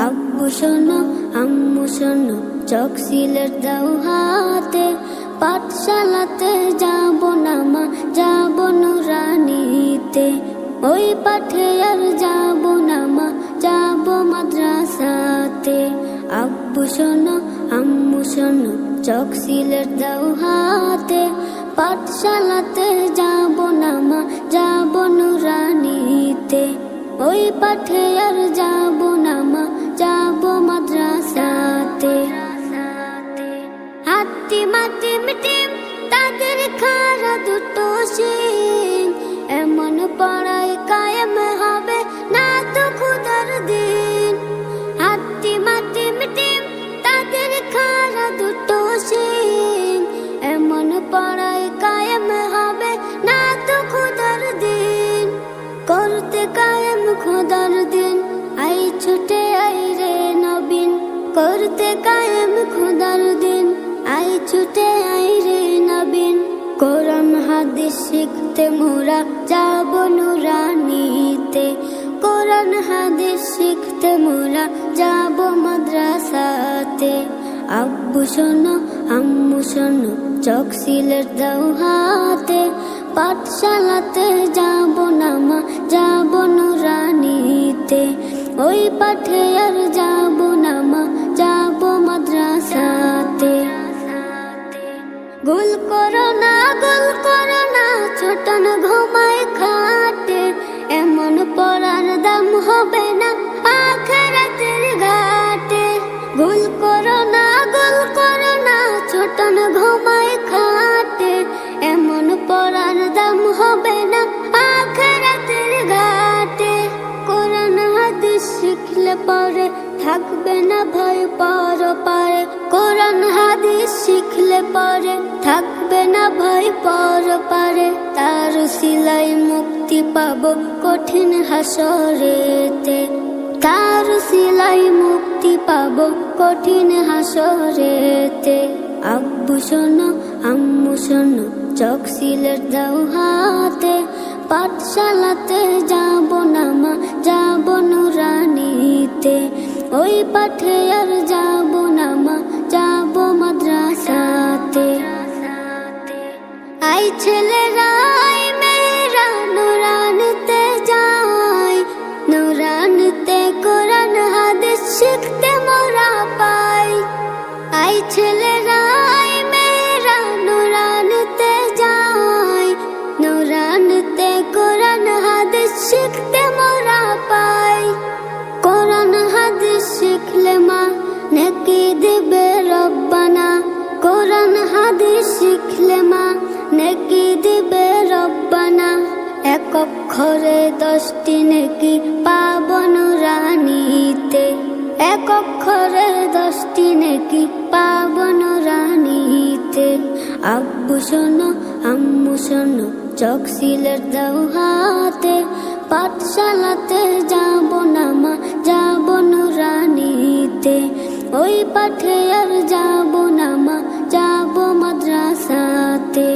আব্বু শোনো আম্মু শোনো, চক সিলেট দাও হাতে, পাঠশালাতে যাব না মা, যাব নুরানিতে। ওই পাঠে আর যাব না মা, যাব মাদ্রাসাতে। আব্বু শোনো আম্মু শোনো, চক সিলেট দাও হাতে, পাঠশালাতে যাব না মা, যাব নুরানিতে। ওই পাঠে আর যাব না মা, যাব মাদ্রাসাতে। হাতিম হাতিম টিম তাদের খাড়া দুটো শিং, এমন পড়াই কায়েম হবে না তো খুদার দিন। হাতিম হাতিম টিম তাদের খাড়া দুটো শিং, এমন পড়াই কায়েম হবে না তো খুদার দিন। করতে কায়েম খোদার দিন, আই ছুটে আই রে নবীন। করতে কায়েম খোদার দিন, আই ছুটে আই রে নবীন। কোরআন হাদিস শিখতে মোরা যাব নুরানিতে। কোরআন হাদিস শিখতে মোরা যাব মাদ্রাসাতে। আব্বু শোনো আম্মু শোনো, চক সিলেট দাও হাতে, পাঠশালাতে যাব না মা, যাব নুরানিতে। ওই পাঠে আর যাব না মা, যাব মাদ্রাসাতে। গোল করো না ছোটন ঘুমায় খাটে, এমন পড়ার দাম হবে না আখিরাতের ঘাটে। গোল করো না ছোটন ঘুমায় খাটে, এমন পড়ার দাম হবে না আখিরাতের ঘাটে। কোরআন হাদিস শিখলে পরে থাকবে না ভয় পরপারে। কোরআন হাদিস শিখলে পরে থাকবে না ভয় পরপারে। তার সিলাই মুক্তি পাবো কঠিন হাসরেতে। তার সিলাই মুক্তি পাবো কঠিন হাসরেতে। আব্বু শোনো আম্মু শোনো, চক সিলেট দাও হাতে, পাঠশালাতে যাব না মা, যাব নুরানিতে। ওই পাঠে আর যাব না মা, যাব মাদ্রাসাতে। আই ছেলেরা আই মেয়েরা নুরানিতে যাই, নুরানিতে কোরআন হাদিস শিখতে মোরা পাই। আই ছেলেরা আই মেয়েরা নুরানিতে যাই, নুরানিতে কোরআন হাদিস শিখতে মোরা পাই। কোরআন হাদিস শিখলে মা নেকি দিবে রব্বানা। কোরআন হাদিস শিখলে মা নেকি দিবে রব্বানা। এক অক্ষরে 10টি নেকি পাব নুরানিতে। এক অক্ষরে 10টি নেকি পাব নুরানিতে। আব্বু শোনো আম্মু শোনো, চক সিলেট দাও হাতে, পাঠশালাতে যাব না মা, যাব নুরানিতে। ওই পাঠে আর যাব না মা, যাব মাদ্রাসাতে।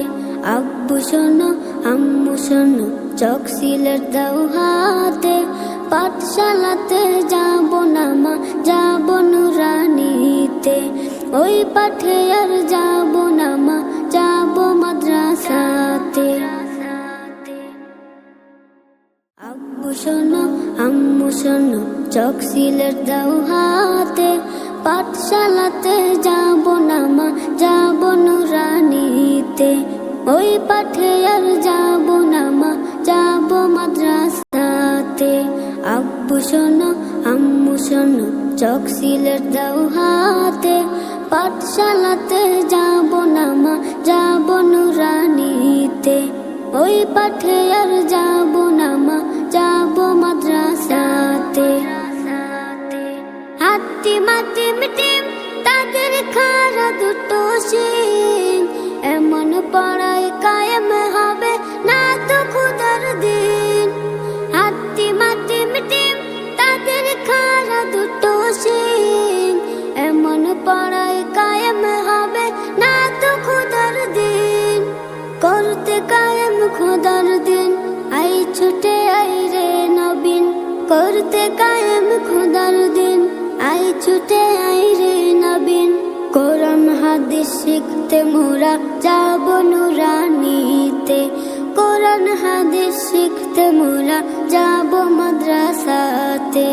আব্বু শোনো আম্মু শোনো, চক সিলেট দাও হাতে, পাঠশালাতে যাব না মা, যাব নুরানিতে। ওই পাঠে আর যাব না মা, যাব মাদ্রাসাতে। আব্বু শোনো আম্মু শোনো, চক সিলেট দাও হাতে, পাঠশালাতে যাব না মা, যাব নুরানিতে। ওই পাঠে আর যাব না মা, যাব মাদ্রাসাতে। আব্বু শোনো আম্মু শোনো, চক সিলেট দাও হাতে, পাঠশালাতে যাব না মা, যাব নুরানিতে। ওই পাঠে আর যাব না মা, যাব মাদ্রাসাতে। হাতিম হাতিম টিম তাদের খাড়া দুটো শিং, এমন পড়াই কায়েম হবে না তো খুদার দিন। হাতিম হাতিম টিম তাদের খাড়া দুটো শিং, এমন পড়াই কায়েম হবে না তো খুদার দিন। করতে কায়েম খোদার দিন, আই ছুটে আই রে নবীন। করতে কায়েম খোদার দিন, শিখতে মোরা যাব নুরানিতে, কোরআন হাদিস শিখতে মোরা যাব মাদ্রাসাতে।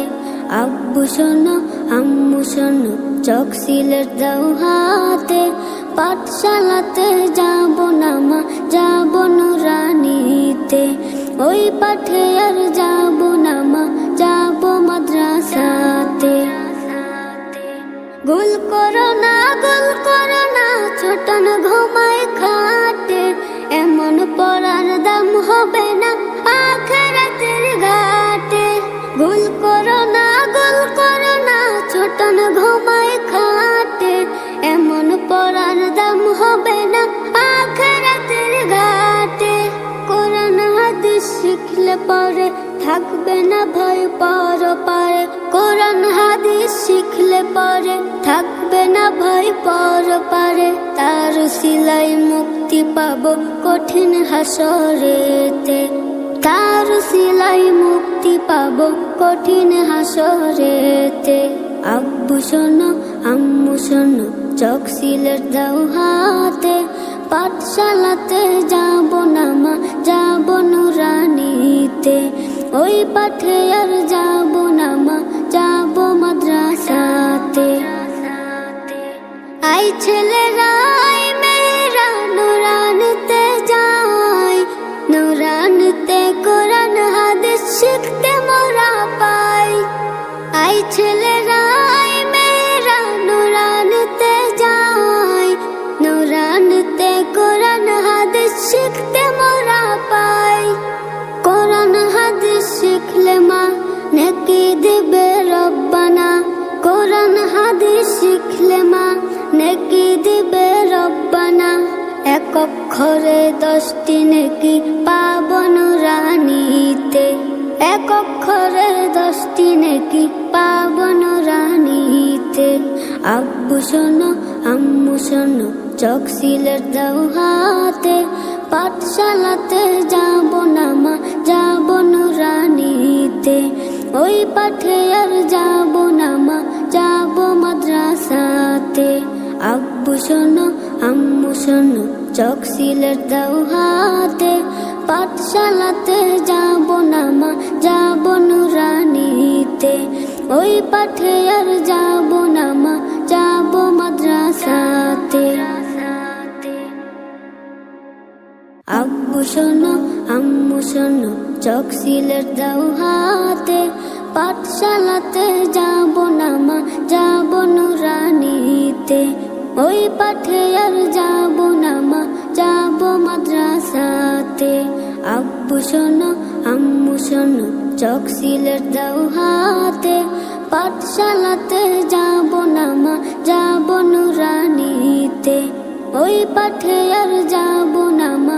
আব্বু শোনো আম্মু শোনো চোখ সিলেট দাও হাতে, পাঠশালাতে যাব না মা যাব নুরানিতে, ওই পাঠে আর যাব না মা যাব মাদ্রাসাতে। গুল করো না ছোটন ঘুমায় খাটে, এমন পড়ার দাম হবে না আখিরাতের ঘাটে। গুল করো না ছোটন ঘুমায় খাটে, এমন পড়ার দাম হবে না আখিরাতের ঘাটে। কোরআন হাদিস শিখলে পরে থাকবে না ভয় পরপারে, কোরআন হাদিস শিখলে পরে থাকবে না ভয় পরপারে। তার সিলাই মুক্তি পাবো কঠিন হাসরেতে, তার সিলাই মুক্তি পাবো কঠিন হাসরেতে। আব্বু শোনো আম্মু শোনো চোখ সিলেট দাও হাতে, পাঠশালাতে যাব না মা যাব নুরানিতে, ওই পাঠে আর যাব না মা যাব মাদ্রাসাতে। আই ছেলেরা আই মেয়েরা নুরানিতে যাই, নুরানিতে কোরআন হাদিস শিখতে মোরা পাই। আই ছেলেরা আই মেয়েরা নুরানিতে যাই, নুরানিতে কোরআন হাদিস শিখতে মোরা পাই। কোরআন হাদিস শিখলে মা নেকি দিবে রব্বানা, কোরআন হাদিস শিখলে মা নেকি দিবে রব্বানা। এক অক্ষরে 10টি নেকি পাবো নুরানিতে, এক অক্ষরে 10টি নেকি পাবো নুরানিতে। আব্বু শোনো আম্মু শোনো চোখ সিলেট দাও হাতে, পাঠশালাতে যাব না মা যাব নুরানিতে, ওই পাঠে আর যাব না মা যাব মাদ্রাসাতে। আব্বু শোনো আম্মু শোনো চোখ সিলেট দাও হাতে, পাঠশালাতে যাব না মা যাব নুরানিতে, ওই পাঠে আর যাব না মা যাব মাদ্রাসাতে। আব্বু শোনো আম্মু শোনো চোখ সিলেট দাও হাতে, পাঠশালাতে যাব না মা যাব নুরানিতে, ওই পাঠে আর যাব না মা যাব মাদ্রাসাতে। আব্বু শোনো আম্মু শোনো চোখ সিলেট দাও হাতে, পাঠশালাতে যাব না মা যাব নুরানিতে, ওই পাঠে আর যাব না মা